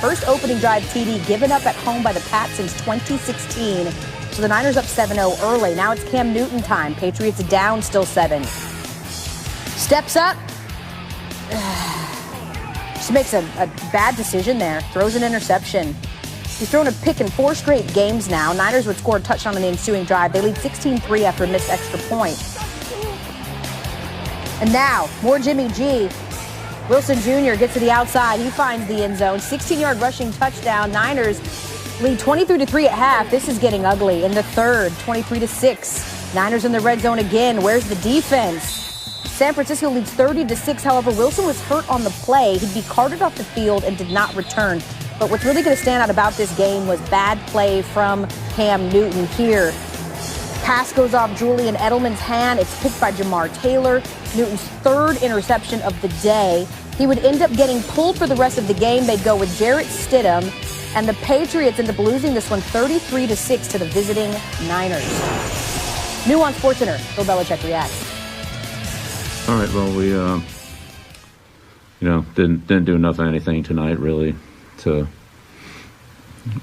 first opening drive TD given up at home by the Pats since 2016. So the Niners up 7-0 early. Now it's Cam Newton time. Patriots down still 7. Steps up. Just makes a bad decision there. Throws an interception. He's thrown a pick in 4 straight games now. Niners would score a touchdown on the ensuing drive. They lead 16-3 after a missed extra point. And now, more Jimmy G. Wilson Jr. gets to the outside. He finds the end zone. 16-yard rushing touchdown. Niners lead 23-3 at half. This is getting ugly. In the third, 23-6. Niners in the red zone again. Where's the defense? San Francisco leads 30-6. However, Wilson was hurt on the play. He'd be carted off the field and did not return. But what's really going to stand out about this game was bad play from Cam Newton here. Pass goes off Julian Edelman's hand. It's picked by Jamar Taylor. Newton's 3rd interception of the day. He would end up getting pulled for the rest of the game. They'd go with Jarrett Stidham. And the Patriots end up losing this one 33-6 to the visiting Niners. New on SportsCenter, Bill Belichick reacts. All right, well, we, didn't do anything tonight, really, to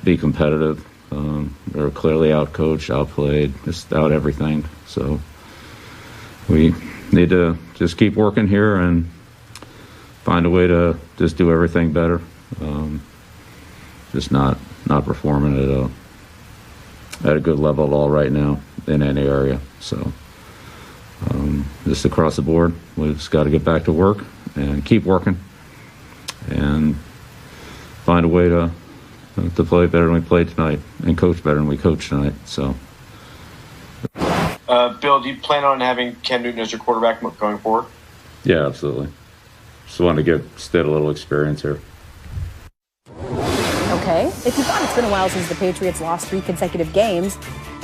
be competitive. We were clearly outcoached, outplayed, just out everything. So we need to just keep working here and find a way to just do everything better. Just not performing at a good level at all right now in any area. So just across the board, we've just got to get back to work and keep working and find a way to play better than we played tonight and coach better than we coached tonight. So, Bill, do you plan on having Cam Newton as your quarterback going forward? Yeah, absolutely. Just wanted to give Stid a little experience here. Okay, if you thought it's been a while since the Patriots lost 3 consecutive games,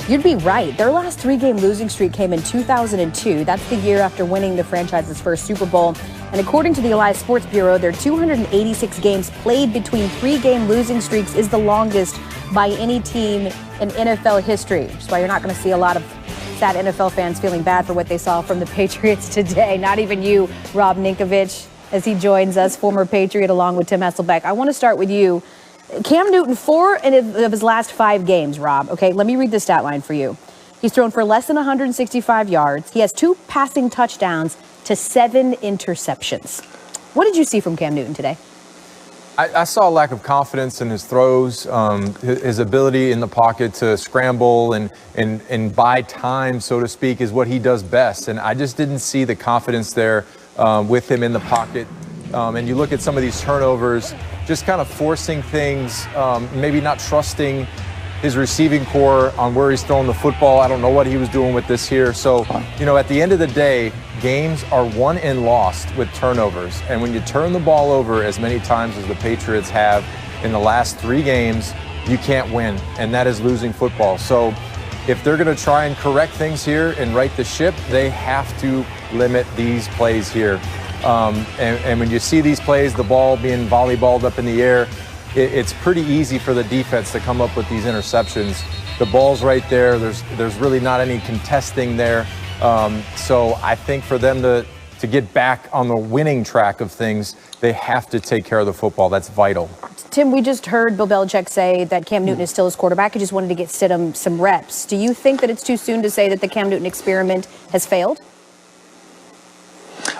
you'd be right. Their last 3-game losing streak came in 2002. That's the year after winning the franchise's first Super Bowl. And according to the Elias Sports Bureau, their 286 games played between 3-game losing streaks is the longest by any team in NFL history. That's why you're not going to see a lot of sad NFL fans feeling bad for what they saw from the Patriots today. Not even you, Rob Ninkovich, as he joins us, former Patriot, along with Tim Hasselbeck. I want to start with you. Cam Newton, 4 of his last 5 games, Rob. Okay, let me read the stat line for you. He's thrown for less than 165 yards. He has 2 passing touchdowns to 7 interceptions. What did you see from Cam Newton today? I saw a lack of confidence in his throws, his ability in the pocket to scramble and buy time, so to speak, is what he does best. And I just didn't see the confidence there with him in the pocket. And you look at some of these turnovers, just kind of forcing things, maybe not trusting his receiving core on where he's throwing the football. I don't know what he was doing with this here. So, at the end of the day, games are won and lost with turnovers. And when you turn the ball over as many times as the Patriots have in the last 3 games, you can't win. And that is losing football. So if they're going to try and correct things here and right the ship, they have to limit these plays here. And when you see these plays, the ball being volleyballed up in the air, it's pretty easy for the defense to come up with these interceptions. The ball's right there. There's really not any contesting there. So I think for them to get back on the winning track of things, they have to take care of the football. That's vital. Tim, we just heard Bill Belichick say that Cam Newton is still his quarterback. He just wanted to get Stidham some reps. Do you think that it's too soon to say that the Cam Newton experiment has failed?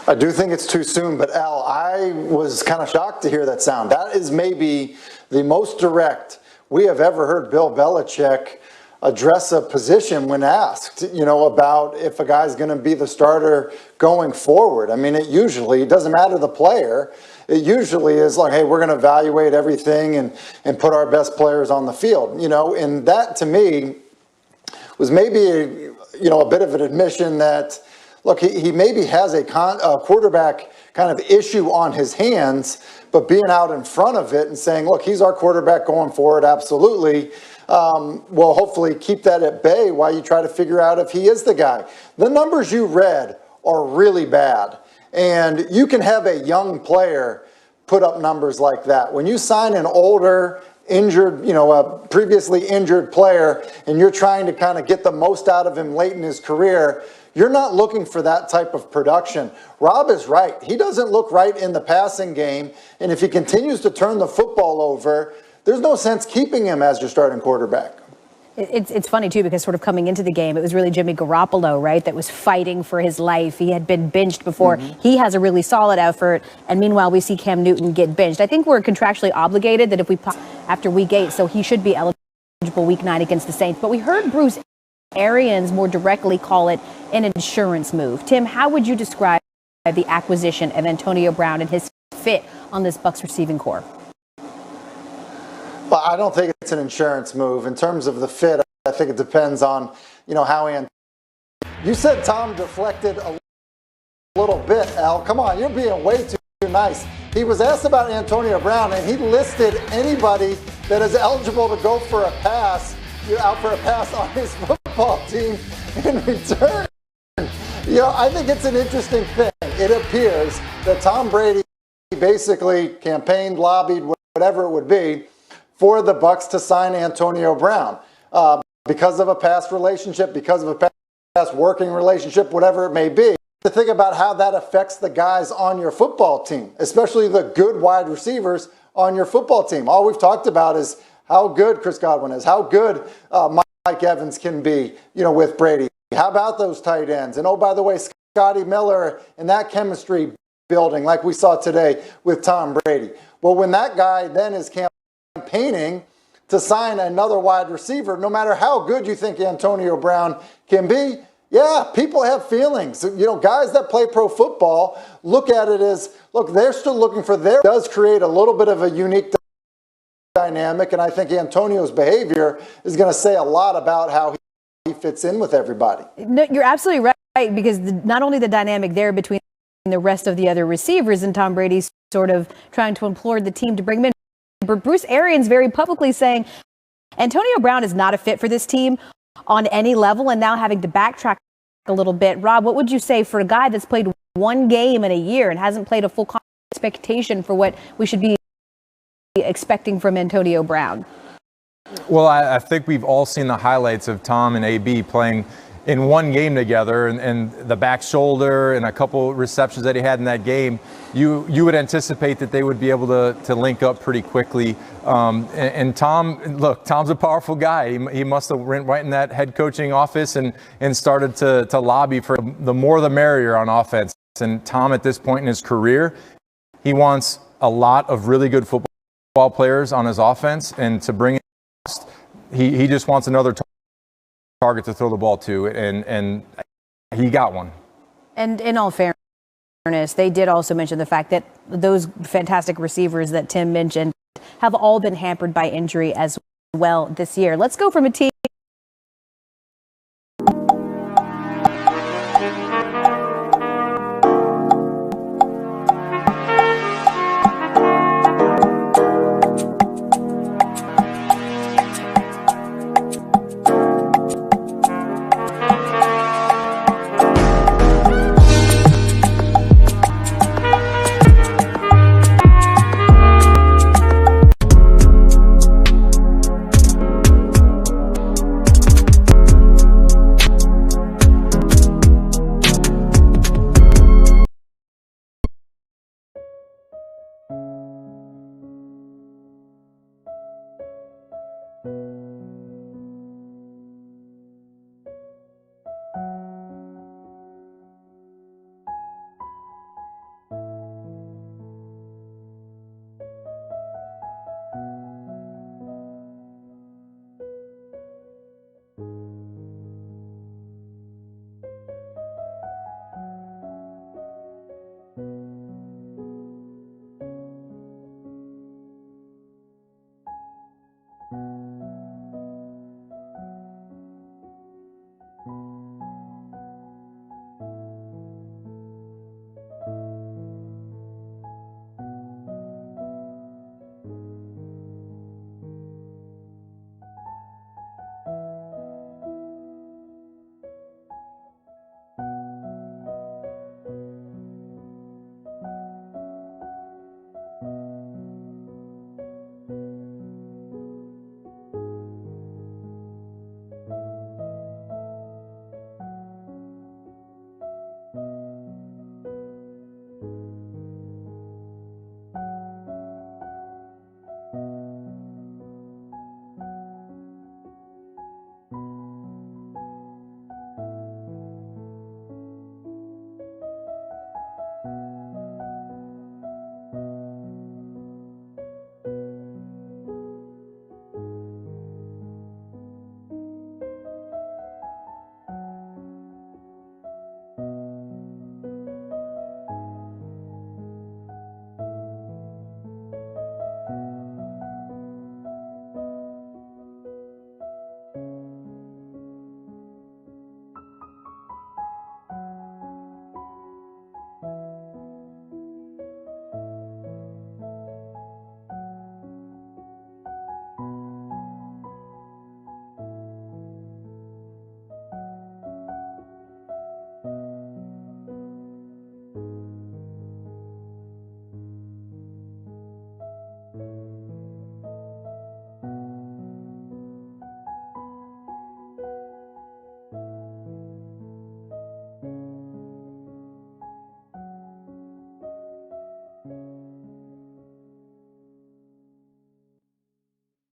I do think it's too soon, but Al, I was kind of shocked to hear that sound. That is maybe the most direct we have ever heard Bill Belichick address a position when asked, about if a guy's going to be the starter going forward. I mean, it doesn't matter the player. It usually is like, hey, we're going to evaluate everything and put our best players on the field, and that to me was maybe, a bit of an admission that, look, he maybe has a quarterback kind of issue on his hands, but being out in front of it and saying, look, he's our quarterback going forward, absolutely. Will hopefully keep that at bay while you try to figure out if he is the guy. The numbers you read are really bad, and you can have a young player put up numbers like that. When you sign an older, injured, a previously injured player, and you're trying to kind of get the most out of him late in his career, You're not looking for that type of production. Rob is right. He doesn't look right in the passing game, and if he continues to turn the football over, there's no sense keeping him as your starting quarterback. It's funny, too, because sort of coming into the game, it was really Jimmy Garoppolo, right, that was fighting for his life. He had been benched before. He has a really solid effort. And meanwhile, we see Cam Newton get benched. I think we're contractually obligated that if we pop after week 8, so he should be eligible week 9 against the Saints. But we heard Bruce Arians more directly call it an insurance move. Tim, how would you describe the acquisition of Antonio Brown and his fit on this Bucs receiving corps? Well, I don't think it's an insurance move. In terms of the fit, I think it depends on, how you said Tom deflected a little bit, Al. Come on, you're being way too nice. He was asked about Antonio Brown, and he listed anybody that is eligible to go for a pass, out for a pass on his football team in return. I think it's an interesting thing. It appears that Tom Brady basically campaigned, lobbied, whatever it would be, for the Bucs to sign Antonio Brown because of a past relationship, because of a past working relationship, whatever it may be. To think about how that affects the guys on your football team, especially the good wide receivers on your football team. All we've talked about is how good Chris Godwin is, how good Mike Evans can be, with Brady. How about those tight ends? And oh, by the way, Scotty Miller and that chemistry building like we saw today with Tom Brady. Well, when that guy then is campaigning to sign another wide receiver, no matter how good you think Antonio Brown can be, yeah, people have feelings. Guys that play pro football look at it as, look, they're still looking for does create a little bit of a unique dynamic, and I think Antonio's behavior is going to say a lot about how he fits in with everybody. No, you're absolutely right, because not only the dynamic there between the rest of the other receivers and Tom Brady's sort of trying to implore the team to bring him in, but Bruce Arians very publicly saying Antonio Brown is not a fit for this team on any level, and now having to backtrack a little bit. Rob, what would you say for a guy that's played one game in a year and hasn't played a full expectation for what we should be expecting from Antonio Brown? Well, I think we've all seen the highlights of Tom and AB playing in one game together, and the back shoulder and a couple receptions that he had in that game. You would anticipate that they would be able to link up pretty quickly. And Tom, look, Tom's a powerful guy. He must have went right in that head coaching office and started to lobby for the more the merrier on offense. And Tom, at this point in his career, he wants a lot of really good football players on his offense, and to bring in, he just wants another target to throw the ball to, and he got one. And in all fairness, they did also mention the fact that those fantastic receivers that Tim mentioned have all been hampered by injury as well this year. Let's go from a team